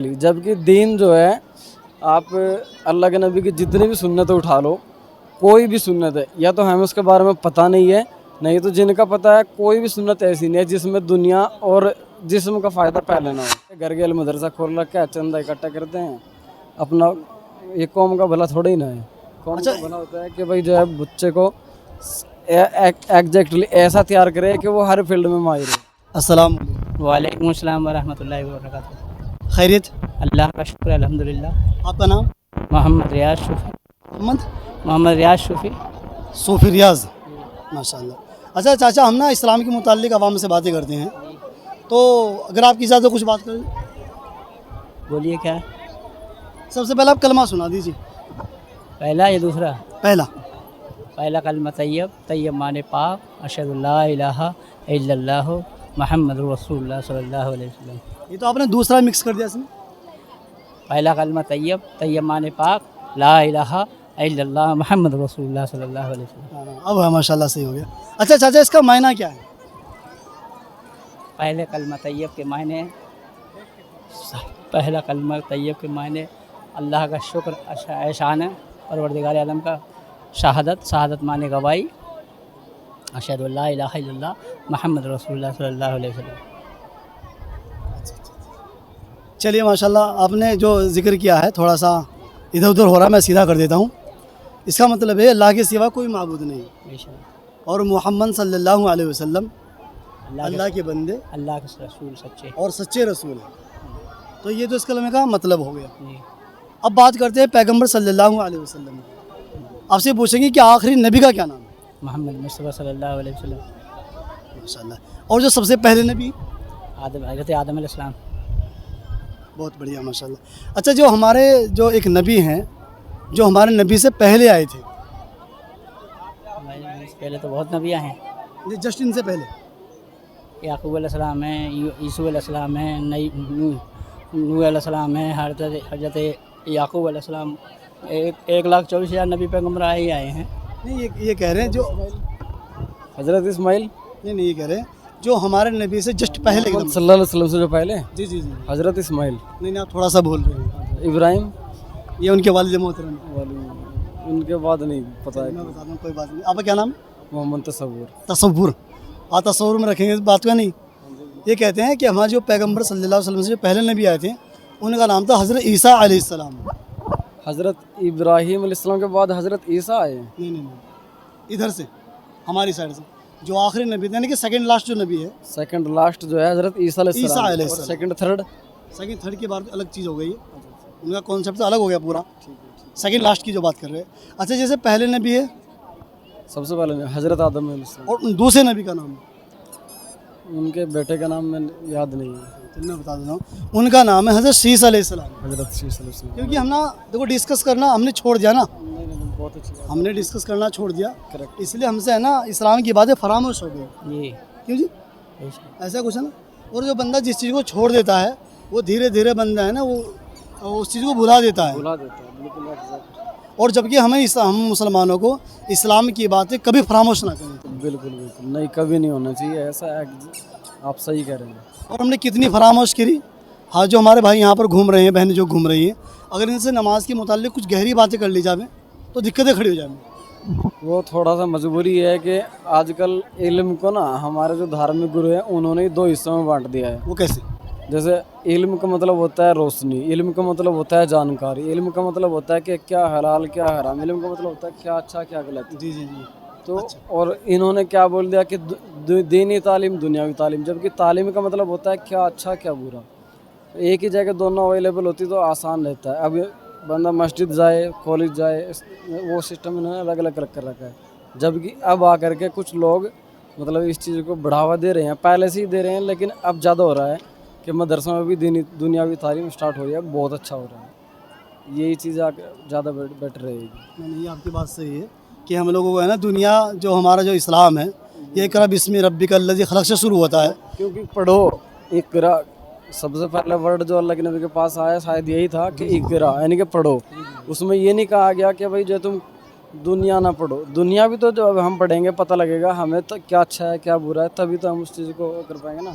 जबकि दीन जो है, आप अल्लाह के नबी की जितनी भी सुन्नतें उठा लो, कोई भी सुन्नत है या तो हमें उसके बारे में पता नहीं है, नहीं तो जिनका पता है कोई भी सुन्नत ऐसी नहीं है जिसमें दुनिया और जिस्म का फ़ायदा पहले ना हो। घर के मदरसा खोल रखा है, चंदा इकट्ठा करते हैं अपना, ये कौम का भला थोड़ा ही ना है। कौम का भला होता है कि भाई जो है बच्चे को एग्जैक्टली ऐसा तैयार करे कि वो हर फील्ड में माहिर हो। अस्सलाम वालेकुम अस्सलाम वरहमतुल्लाहि वबरकातुहू। खैरियत, अल्लाह का शुक्र अल्हम्दुलिल्लाह। आपका नाम? मोहम्मद रियाज शफी। मोहम्मद रियाज शफी। सूफी रियाज, माशाल्लाह। अच्छा चाचा, हम ना इस्लाम के मुताल्लिक आवाम से बातें करते हैं, तो अगर आपकी इजाज़त कुछ बात करें। बोलिए क्या? सबसे पहले आप कलमा सुना दीजिए। पहला या दूसरा? पहला कलमा तैयब, तैयब माने पाक, अशहदु ला इलाहा इल्लल्लाह मुहम्मदुर रसूलुल्लाह सल्लल्लाहु अलैहि वसल्लम। ये तो आपने दूसरा मिक्स कर दिया इसमें। पहला कलमा तैयब, तैयब माने पाक, ला इलाहा इल्लल्लाह मुहम्मदुर रसूलुल्लाह सल्लल्लाहु अलैहि वसल्लम। अब है, माशाल्लाह सही हो गया। अच्छा चाचा, इसका मायना क्या है? पहले कलमा तैयब के मायने, पहला कलमा तैयब के मायने अल्लाह का शुक्र, एहसान है, परवरदिगार आलम का शहादत, शहादत माने गवाही, अशहदु अल्ला इलाहा इल्लल्लाह मुहम्मद रसूलुल्लाह सल्लल्लाहु अलैहि वसल्लम। चलिए माशाल्लाह, आपने जो जिक्र किया है थोड़ा सा इधर उधर हो रहा है, मैं सीधा कर देता हूँ। इसका मतलब है अल्लाह के सिवा कोई माबूद नहीं और मोहम्मद सल्लल्लाहु अलैहि वसल्लम अल्लाह के बंदे, अल्लाह के रसूल सच्चे और सच्चे रसूल हैं। तो ये तो इस कलमे का मतलब हो गया। अब बात करते हैं पैगंबर सल्लल्लाहु अलैहि वसल्लम की। आपसे पूछेंगे कि आखिरी नबी का क्या नाम है? मोहम्मद मुस्तफ़ा सल्लल्लाहु अलैहि वसल्लम। माशाल्लाह। और जो सबसे पहले नबी? हज़रत आदम अलैहिस्सलाम। बहुत बढ़िया, माशाल्लाह। अच्छा, जो हमारे जो एक नबी हैं, जो हमारे नबी से पहले आए थे, पहले तो बहुत नबियाँ हैं, जस्ट इनसे पहले याकूब अलैहिस्सलाम है, यूसुफ अलैहिस्सलाम है, नूह अलैहिस्सलाम है, हज़रत याकूब अलैहिस्सलाम। 1,24,000 नबी पैगम्बर आए ही आए हैं। नहीं, ये कह रहे हैं जो हज़रत इस्माइल, नहीं ये कह रहे हैं जो हमारे नबी से जस्ट पहले एकदम सल्लल्लाहु अलैहि वसल्लम से जो पहले, जी जी जी, हज़रत इस्माइल। नहीं आप थोड़ा सा बोल रहे हैं। इब्राहिम, ये उनके वालिद मोहतरम। उनके बाद नहीं पता है। मैं बता दूँ, कोई बात नहीं। आपका क्या नाम? मोहम्मद तसव्वुर। तसव्वुर। हाँ, तसव्वुर में रखेंगे इस बात का। नहीं, ये कहते हैं कि हमारे जो पैगंबर सल्लल्लाहु अलैहि वसल्लम से जो पहले नबी आए थे, उनका नाम था हज़रत ईसा अलैहिस्सलाम। हज़रत इब्राहिम अलैहिस्सलाम के बाद हज़रत ईसा आए। नहीं, इधर से, हमारी साइड से जो आखिरी नबी थे, यानी कि सेकंड लास्ट जो नबी है, सेकंड लास्ट जो है हज़रत ईसा अलैहिस्सलाम, और सेकंड थर्ड की बात अलग चीज़ हो गई है। उनका कॉन्सेप्ट तो अलग हो गया पूरा। सेकंड लास्ट की जो बात कर रहे हैं। अच्छा, जैसे पहले नबी है, सबसे पहले हज़रत आदम अलैहिस्सलाम, और दूसरे नबी का नाम, उनके बेटे का नाम मैं याद नहीं है। तो मैं बता देता हूँ, उनका नाम है हज़रत शीस अलैहिस्सलाम। हज़रत शीस अलैहिस्सलाम। क्योंकि हम ना देखो डिस्कस करना हमने छोड़ दिया ना, नहीं, बहुत अच्छी बात। हमने डिस्कस करना छोड़ दिया, करेक्ट। इसलिए हमसे है ना इस्लाम की बातें फरामोश हो गई। ये क्यों जी? ऐसा कुछ है ना। और जो बंदा जिस चीज़ को छोड़ देता है, वो धीरे धीरे बंदा है ना, वो उस चीज़ को भुला देता है। बिल्कुल एग्जैक्ट। और जबकि हम मुसलमानों को इस्लाम की बातें कभी फरामोश ना करें। बिल्कुल नहीं, कभी नहीं होना चाहिए ऐसा। आप सही कह रहे हैं। और हमने कितनी फरामोश करी। हाँ, जो हमारे भाई यहाँ पर घूम रहे हैं, बहनें जो घूम रही हैं, अगर इनसे नमाज के मुताल्लिक कुछ गहरी बातें कर ली जाए तो दिक्कतें खड़ी हो जाएंगी। वो थोड़ा सा मजबूरी है कि आजकल इल्म को ना हमारे जो धार्मिक गुरु हैं उन्होंने 2 हिस्सों में बांट दिया है। वो कैसे? जैसे इल्म का मतलब होता है रोशनी, इल्म का मतलब होता है जानकारी, इल्म का मतलब होता है कि क्या हलाल क्या हराम, इल्म का मतलब होता है क्या अच्छा क्या गलत। जी जी जी। तो और इन्होंने क्या बोल दिया कि दीनी तालीम, दुनियावी तालीम, जबकि तालीम का मतलब होता है क्या अच्छा क्या बुरा। एक ही जगह दोनों अवेलेबल होती तो आसान रहता है। अब बंदा मस्जिद जाए, कॉलेज जाए, वो सिस्टम इन्होंने अलग अलग कर रखा है। जबकि अब आकर के कुछ लोग मतलब इस चीज़ को बढ़ावा दे रहे हैं, पहले से ही दे रहे हैं, लेकिन अब ज़्यादा हो रहा है कि मदरसों में भी दीनी दुनियावी तालीम स्टार्ट हो रही है। बहुत अच्छा हो रहा है। यही चीज़ ज़्यादा बेटर रहेगी। नहीं, आपकी बात सही है कि हम लोगों को है ना दुनिया, जो हमारा जो इस्लाम है, ये इक़रा बिस्मि रब्बिकल्लज़ी खलक़ से शुरू होता है। क्योंकि पढ़ो, इक़रा सबसे पहला वर्ड जो अल्लाह के नबी के पास आया शायद यही था कि इक़रा, यानी कि पढ़ो। उसमें ये नहीं कहा गया कि भाई जो तुम दुनिया ना पढ़ो। दुनिया भी तो जब हम पढ़ेंगे पता लगेगा हमें तो क्या अच्छा है क्या बुरा है, तभी तो हम उस चीज़ को कर पाएंगे ना।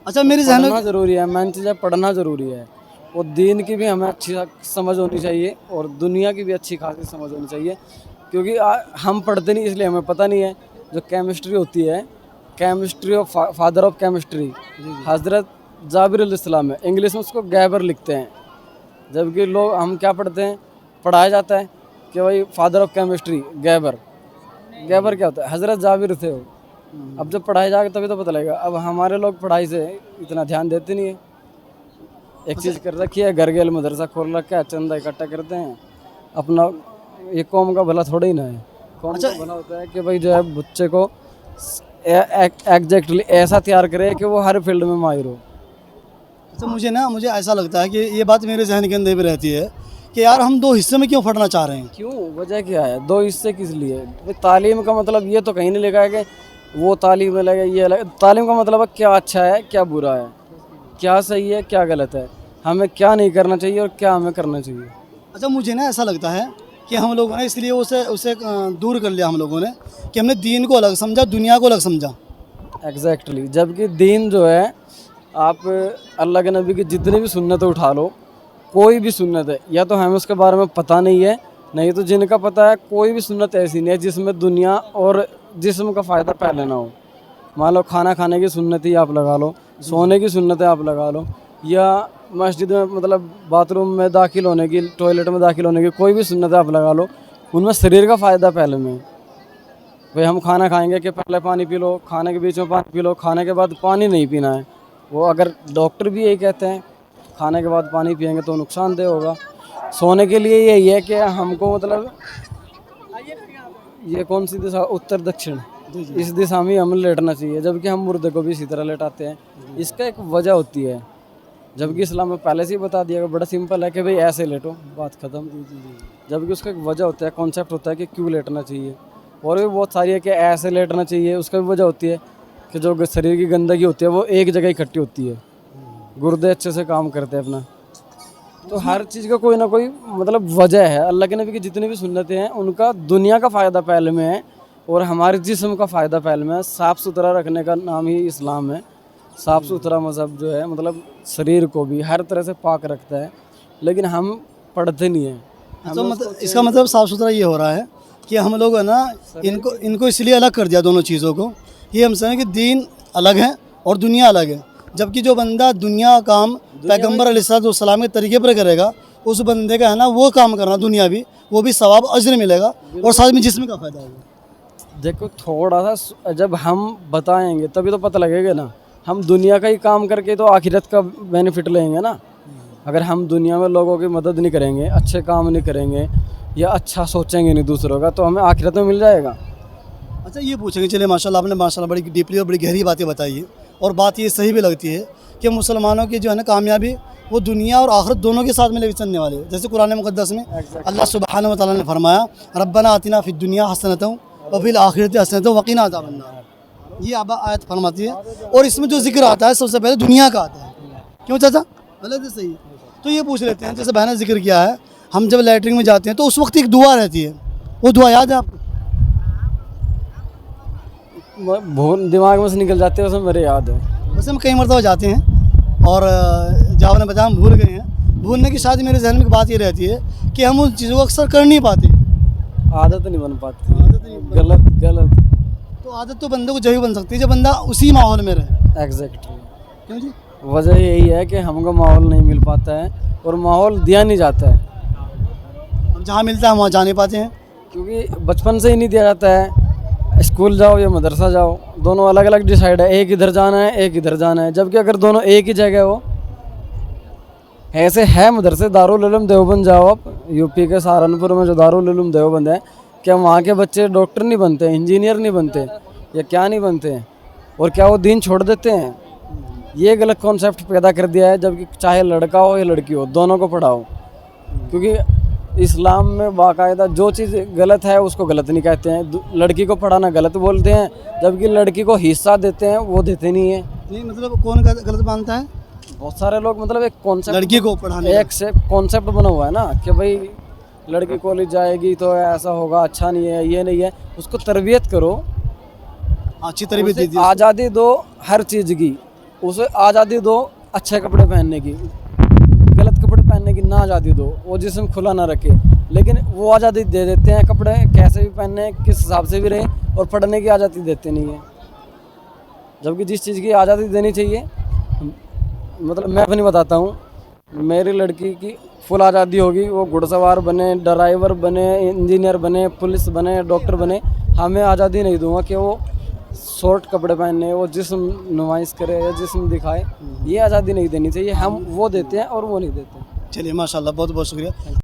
अच्छा, मेरे जहन पढ़ना ज़रूरी है, मेन चीज़ है पढ़ना ज़रूरी है। और दीन की भी हमें अच्छी समझ होनी चाहिए और दुनिया की भी अच्छी खासी समझ होनी चाहिए, क्योंकि हम पढ़ते नहीं इसलिए हमें पता नहीं है। जो केमिस्ट्री होती है, chemistry of father of chemistry हज़रत जाबिर अलैहिस्सलाम है, इंग्लिश में उसको गैबर लिखते हैं। जबकि लोग हम क्या पढ़ते हैं, पढ़ाया जाता है कि भाई फादर ऑफ केमिस्ट्री गैबर। गैबर क्या होता है? हज़रत जाबिर थे वो। अब जब पढ़ाया जाएगा तभी तो पता लगेगा। अब हमारे लोग पढ़ाई से इतना ध्यान देते नहीं है। एक चीज़ कर रखी है, घर गेल मदरसा खोल रखा है, चंदा इकट्ठा करते हैं अपना। ये कौम का भला थोड़ा ही ना है। कौम का भला होता है कि भाई जो है बच्चे को एग्जैक्टली ऐसा तैयार करे कि वो हर फील्ड में माहिर हो। तो मुझे ऐसा लगता है कि ये बात मेरे जहन के अंदर भी रहती है कि यार हम दो हिस्से में क्यों फटना चाह रहे हैं। क्यों, वजह क्या है? दो हिस्से किस लिए? भाई तालीम का मतलब ये तो कहीं नहीं लिखा है कि वो तालीम अलग है, ये अलग है। तालीम का मतलब है क्या अच्छा है, क्या बुरा है, क्या सही है, क्या गलत है, हमें क्या नहीं करना चाहिए और क्या हमें करना चाहिए। अच्छा, मुझे ना ऐसा लगता है कि हम लोगों ने इसलिए उसे दूर कर लिया हम लोगों ने कि हमने दीन को अलग समझा, दुनिया को अलग समझा। एग्जैक्टली जबकि दीन जो है, आप अल्लाह के नबी की जितनी भी सुन्नतें उठा लो, कोई भी सुन्नत है या तो हमें उसके बारे में पता नहीं है, नहीं तो जिनका पता है, कोई भी सुन्नत ऐसी नहीं है जिसमें दुनिया और जिस्म का फ़ायदा पहले ना हो। मान लो खाना खाने की सुन्नत ही आप लगा लो, सोने की सुन्नतें आप लगा लो, या मस्जिद में मतलब बाथरूम में दाखिल होने की, टॉयलेट में दाखिल होने की कोई भी सुन्नतें आप लगा लो, उनमें शरीर का फ़ायदा पहले में। भाई हम खाना खाएंगे कि पहले पानी पी लो, खाने के बीच में पानी पी लो, खाने के बाद पानी नहीं पीना है। वो अगर डॉक्टर भी यही कहते हैं खाने के बाद पानी पिएंगे तो नुकसानदेह होगा। सोने के लिए यही है कि हमको मतलब ये कौन सी दिशा, उत्तर दक्षिण, इस दिशा में हमें लेटना चाहिए, जबकि हम मुर्दे को भी इसी तरह लेटाते हैं। इसका एक वजह होती है, जबकि इस्लाम में पहले से ही बता दिया, बड़ा सिंपल है कि भाई ऐसे लेटो, बात ख़त्म। जबकि उसका एक वजह होता है, कॉन्सेप्ट होता है कि क्यों लेटना चाहिए। और भी बहुत सारी है कि ऐसे लेटना चाहिए, उसका भी वजह होती है कि जो शरीर की गंदगी होती है वो एक जगह इकट्ठी होती है, गुर्दे अच्छे से काम करते हैं अपना। तो हर चीज़ का कोई ना कोई मतलब वजह है। अल्लाह के नबी की जितनी भी सुन्नतें हैं उनका दुनिया का फ़ायदा पहले में है और हमारे जिस्म का फ़ायदा पहले में है। साफ़ सुथरा रखने का नाम ही इस्लाम है। साफ़ सुथरा मज़हब जो है मतलब शरीर को भी हर तरह से पाक रखता है, लेकिन हम पढ़ते नहीं हैं। तो मतलब इसका मतलब साफ़ सुथरा ये हो रहा है कि हम लोग है ना इनको इसलिए अलग कर दिया दोनों चीज़ों को। ये हम समझें कि दीन अलग है और दुनिया अलग है। जबकि जो बंदा दुनिया का काम पैगम्बर अलैहिस्सलाम के तरीके पर करेगा, उस बंदे का है ना वो काम करना दुनिया भी, वो भी सवाब अज्र मिलेगा और साथ में जिस्म का फ़ायदा होगा। देखो थोड़ा सा जब हम बताएंगे तभी तो पता लगेगा ना। हम दुनिया का ही काम करके तो आखिरत का बेनिफिट लेंगे ना। अगर हम दुनिया में लोगों की मदद नहीं करेंगे, अच्छे काम नहीं करेंगे या अच्छा सोचेंगे नहीं दूसरों का, तो हमें आखिरत में मिल जाएगा। अच्छा, ये पूछेंगे, चलिए माशाल्लाह आपने माशाल्लाह बड़ी डीपली और बड़ी गहरी बातें बताई है और बात ये सही भी लगती है कि मुसलमानों की जो है ना कामयाबी वो दुनिया और आखिरत दोनों के साथ में लेकर चलने वाले। जैसे कुरान मुक़द्दस में अल्लाह सुब्हानहू व तआला ने फरमाया, रब्बना आतिना फ़िद दुनिया हसनतन व फ़िल आखिरति हसनतन व क़िना अज़ाबन नार। ये आयत फरमाती है और इसमें जो जिक्र आता है सबसे पहले दुनिया का आता है। क्यों चाचा? गलत है सही? तो ये पूछ लेते हैं, जैसे बहन ने जिक्र किया है, हम जब लैट्रिन में जाते हैं तो उस वक्त एक दुआ रहती है, वो दुआ याद है आपको? दिमाग में से निकल जाते हैं, उसमें मेरे याद है। वैसे हम कई मरतबा जाते हैं और जब आपने बताया हम भूल गए हैं। भूलने की शायद मेरे जहन में बात ये रहती है कि हम उन चीज़ों को अक्सर कर नहीं पाते, आदत नहीं बन पाती। आदत नहीं बन गलत। तो आदत तो बंदे को जब भी बन सकती है जब बंदा उसी माहौल में रहे। एग्जैक्टली। क्यों जी? वजह यही है कि हमको माहौल नहीं मिल पाता है और माहौल दिया नहीं जाता है, हम जहाँ मिलता है वहाँ जा नहीं पाते हैं क्योंकि बचपन से ही नहीं दिया जाता है। स्कूल जाओ या मदरसा जाओ, दोनों अलग अलग डिसाइड है, एक इधर जाना है एक इधर जाना है। जबकि अगर दोनों एक ही जगह हो, ऐसे है मदरसे दारुल उलूम देवबंद जाओ आप, यूपी के सहारनपुर में जो दारुल उलूम देवबंद है, क्या वहाँ के बच्चे डॉक्टर नहीं बनते, इंजीनियर नहीं बनते या क्या नहीं बनते, और क्या वो दीन छोड़ देते हैं? ये गलत कॉन्सेप्ट पैदा कर दिया है। जबकि चाहे लड़का हो या लड़की हो, दोनों को पढ़ाओ, क्योंकि इस्लाम में बाकायदा जो चीज़ गलत है उसको गलत नहीं कहते हैं। लड़की को पढ़ाना गलत बोलते हैं, जबकि लड़की को हिस्सा देते हैं, वो देते नहीं है। नहीं मतलब कौन गलत मानता है? बहुत सारे लोग मतलब एक कॉन्सेप्ट लड़की को पढ़ाने एक से कॉन्सेप्ट बना हुआ है ना कि भाई लड़की कॉलेज जाएगी तो ऐसा होगा, अच्छा नहीं है, ये नहीं है। उसको तरबियत करो, अच्छी तरबियत दीजिए, आज़ादी दो हर चीज़ की, उसे आज़ादी दो अच्छे कपड़े पहनने की। गलत कपड़े आज़ादी दो, वो जिस्म खुला ना रखे, लेकिन वो आज़ादी दे देते हैं, कपड़े कैसे भी पहनने, किस हिसाब से भी रहें, और पढ़ने की आज़ादी देते नहीं है। जबकि जिस चीज़ की आज़ादी देनी चाहिए, मतलब मैं अपनी बताता हूँ, मेरी लड़की की फुल आज़ादी होगी, वो घुड़सवार बने, ड्राइवर बने, इंजीनियर बने, पुलिस बने, डॉक्टर बने। हमें आज़ादी नहीं दूंगा कि वो शॉर्ट कपड़े पहने, वो जिस्म नुमाइश करे या जिस्म दिखाए, ये आज़ादी नहीं देनी चाहिए। हम वो देते हैं और वो नहीं देते। चलिए माशाल्लाह, बहुत बहुत शुक्रिया।